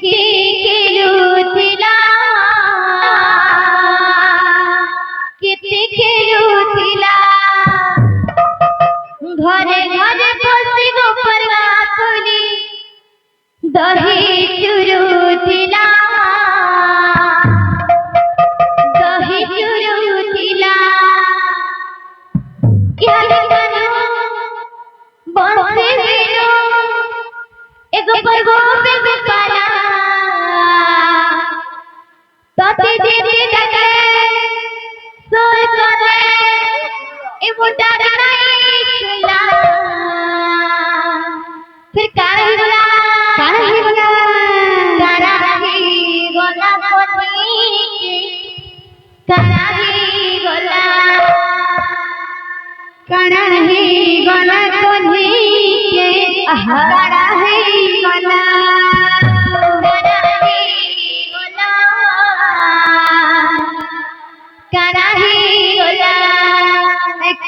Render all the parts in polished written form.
किती खेळुथिला किती खेळुथिला घरे घरे बसी गोपरवा खोली दही चुरुथिला दही चुरुथिला इहाले कानो बंसी बिनु एगो परगो पे गोपाला तते देते गगे सोय करे ए मोटा नहीं सुला फिर काहे बोला काराही गोला कोनी काराही गोला कोनी के काराही गोला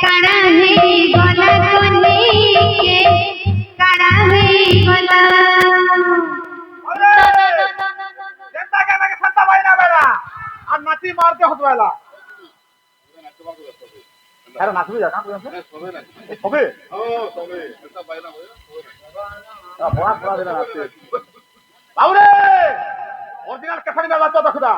कराही गोला कोनी के कराही गोला जनता के ना संता भाई ना बेला और नाची मारते होतवाला अरे नाचू जा काम करते सबे ओ सबे संता भाई ना होय बड़ा बड़ा देना नाचते बाबूरे ओरिजिनल कफड़ी में बात तो खुदा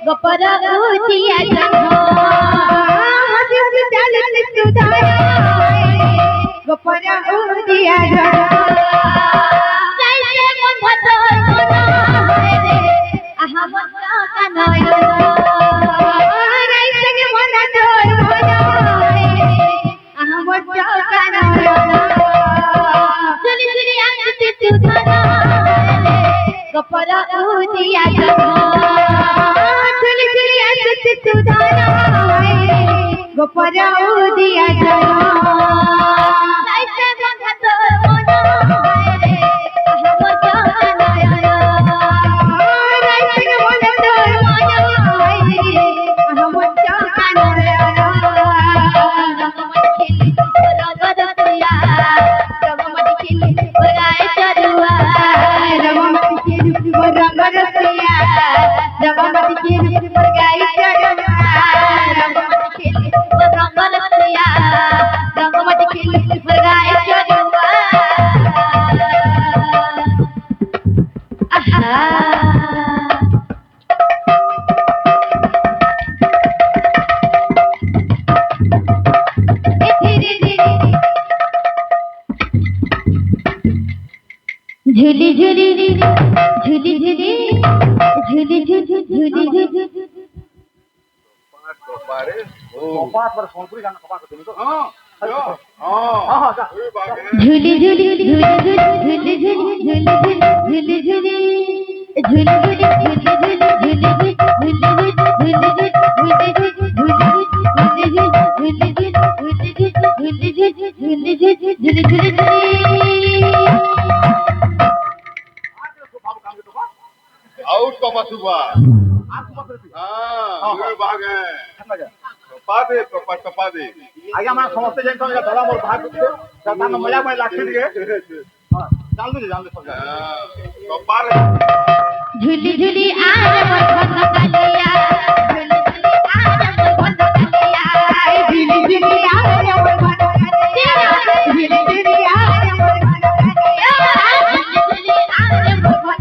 गपर उठिया सुधारा गोपरा उदिया जरा कैसे बंध तोर मना रे आहा बच्चा कानया कैसे बंध तोर मना रे आहा बच्चा कानया चली चली आंखते सुधारा गोपरा उदिया जरा चली चली आंखते सुधारा गोपरा उदिया जरा कैसे बंध तोर मना रे आहा बच्चा कानया कैसे बंध तोर मना रे आहा बच्चा कानया रगमत खेली बगाए चरुआ रगमत खेली रगमत खेली बगाए चरुआ रगमत खेली बगाए चरुआ आहा झूली झूली झूली झूली झूली झूली झूली कपारे कपात पर सोनपुरी गाना कपात करते तो हां हां जा झूली झूली झूली झूली झूली झूली झूली झूली आउट कपा सुबह हां ये भाग है कपा दे आगे हमारा समझते जन तो धरा मोर भाग सरदार में मजा में लाठी दिए हां जान दे सब कपा झूली झूली आज मोर भगलिया झूली झूली आज मोर भगलिया झूली झूली आज मोर भगलिया झूली झूली आज मोर भगलिया झूली झूली आज मोर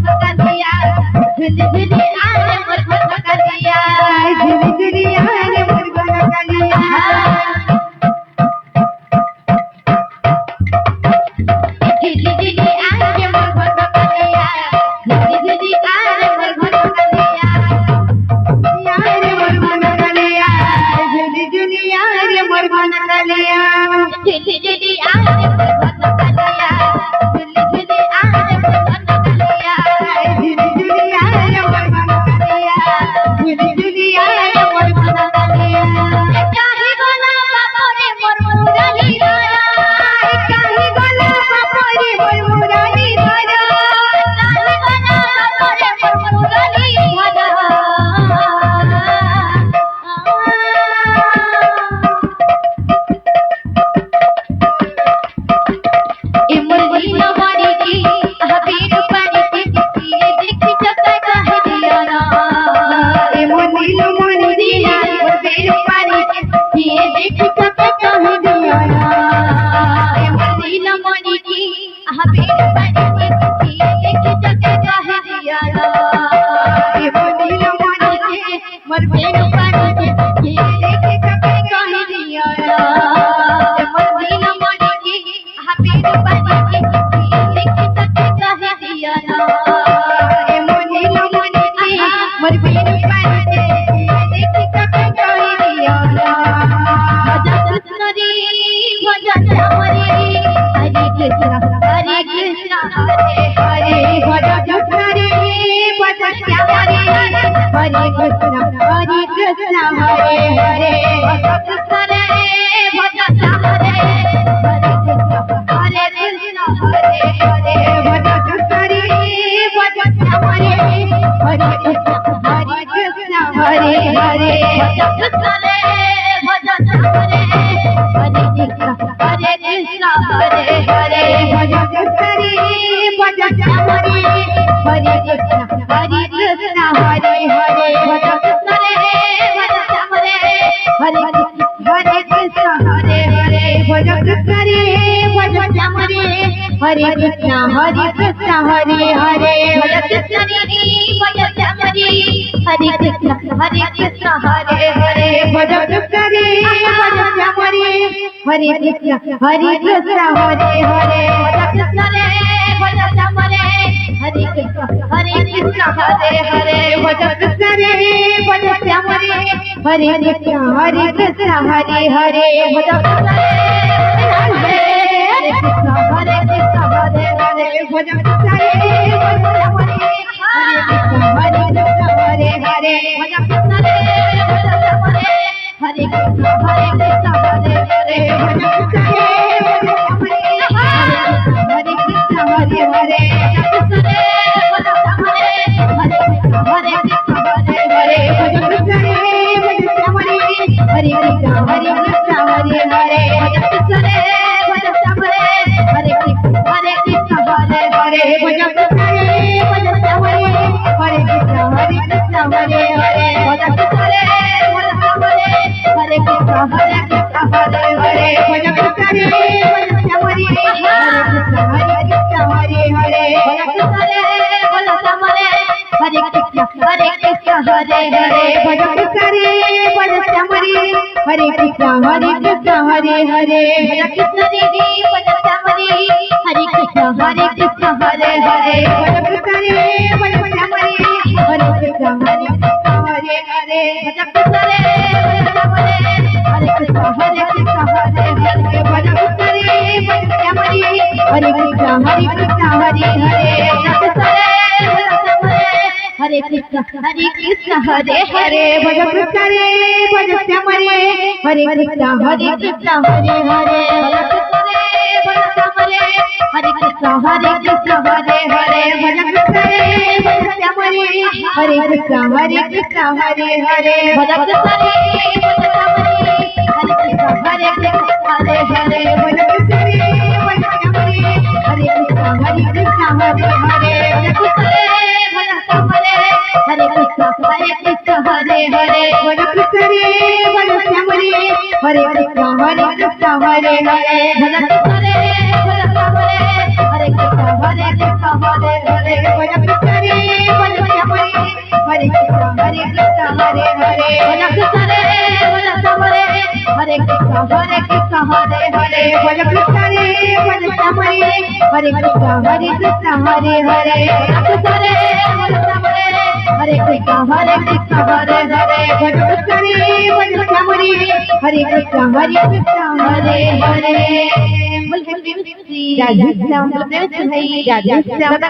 भगलिया झूली झूली आज मोर भगलिया झूली झूली आज मोर भगलिया झूली झूली आज मोर भगलिया यार मोर भगलिया झूली झूली आज मोर भगलिया झूली झूली आज मोर भगलिया झूली झूली आज मोर भगलिया झूली झूली आज मोर भगलिया झूली झूली आज मोर भगलिया काहे गोला बापरे मोर मुरली धरा काहे गोला बापरे मोर मुरली धरा काहे गोला बापरे मोर मुरली धरा इमरजी न मारी की हबीब पानी की ये देखी चक्का कह दिया ना इमरजी न मारी की हबीब पानी की ये देखी चक्का कह दिया ना इमरजी न मारी की हबीब पानी की ये देखी चक्का कह दिया ना इमरजी न मारी की हबीब पानी की ये देखी चक्का कह दिया ना इमरजी न मारी की हबीब पानी की ये देखी चक्का कह दिया ना इमरजी न मारी की हबीब पानी की ये देखी चक्का कह दिया ना भजन कृष्ण रे भजन हरे हरे कृष्ण हरे कृष्ण हरे हरे भजन कृष्ण रे भजन हरे हरे कृष्ण हरे कृष्ण हरे हरे भजन कृष्ण रे भजन हरे हरे कृष्ण हरे कृष्ण हरे हरे भजन कृष्ण रे भजन हरे हरे कृष्ण हरे कृष्ण हरे हरे भजन कृष्ण रे भजन हरे हरे कृष्ण हरे कृष्ण हरे हरे भजन कृष्ण रे भजन हरे हरे कृष्ण हरे कृष्ण हरे हरे भजन कृष्ण रे भजन हरे हरे कृष्ण हरे कृष्ण हरे हरे भजन कृष्ण रे भजन हरे हरे कृष्ण हरे कृष्ण हरे हरे भजन कृष्ण रे भजन हरे हरे कृष्ण हरे हरे भज कृष्ण रे भज श्याम रे हरे कृष्ण हरे हरे भज कृष्ण रे भज श्याम रे हरे कृष्ण हरे हरे भज कृष्ण रे भज श्याम रे हरे कृष्ण हरे हरे भज कृष्ण रे हरे कृष्ण हरे भज कृष्ण रे भज श्याम रे हरे कृष्ण हरे हरे भज कृष्ण रे भज श्याम रे हरे कृष्ण हरे भज कृष्ण रे भज श्याम रे हरे कृष्ण हरे हरे भज कृष्ण रे भज श्याम रे हरे कृष्ण हरे भज कृष्ण रे भज श्याम रे हरे कृष्ण हरे हरे भज कृष्ण रे भज श्याम रे हरे कृष्ण हरे हरे भज कृष्ण रे भज श्याम रे हरे कृष्ण हरे हरे भज कृष्ण रे भज श्याम रे हरे कृष्ण हरे हरे भज कृष्ण रे भज श्याम रे हरे कृष्ण हरे हरे भज कृष्ण रे भज श्याम रे हरे कृष्ण हरे हरे भज कृष्ण रे भज श्याम रे हरे कृष्ण हरे हरे भज कृष्ण रे भज श्याम रे हरे कृष्ण हरे हरे भज कृष्ण रे भज श्याम रे हरे कृष्ण हरे हरे भज कृष्ण रे भज श्याम रे हरे कृष्ण हरे भज कृष्ण रे भज श्याम रे हरे कृष्ण हरे हरे भज कृष्ण रे भज श्याम रे हरे कृष्ण हरे हरे भज कृष्ण रे भज श्याम रे हरे कृष्ण हरे हरे भज श्याम रे हरे कृष्ण हरे भज कृष्ण रे भज श्याम रे हरे कृष्ण हरे हरे भज कृष्ण रे भज श्याम रे हरे कृष्ण हरे हरे भज कृष्ण रे भज श्याम रे हरे कृष्ण हरे भज कृष्ण रे भज श्याम रे हरे कृष्ण हरे हरे भज कृष्ण रे भज श्याम रे हरे कृष्ण हरे हरे भज कृष्ण रे भज श्याम रे हरे कृष्ण हरे हरे भज कृष्ण रे भज श्याम रे हरे कृष्ण हरे हरे भज कृष्ण रे भज श्याम रे हरे कृष्ण हरे हरे भज कृष्ण रे भज श्याम रे हरे कृष्ण हरे हरे भज कृष्ण रे भज श्याम रे हरे कृष्ण हरे हरे भज कृष्ण रे भज श्याम रे हरे कृष्ण हरे हरे बोल प्रेम से राधे श्याम बोल प्रेम से भाई राधे श्याम।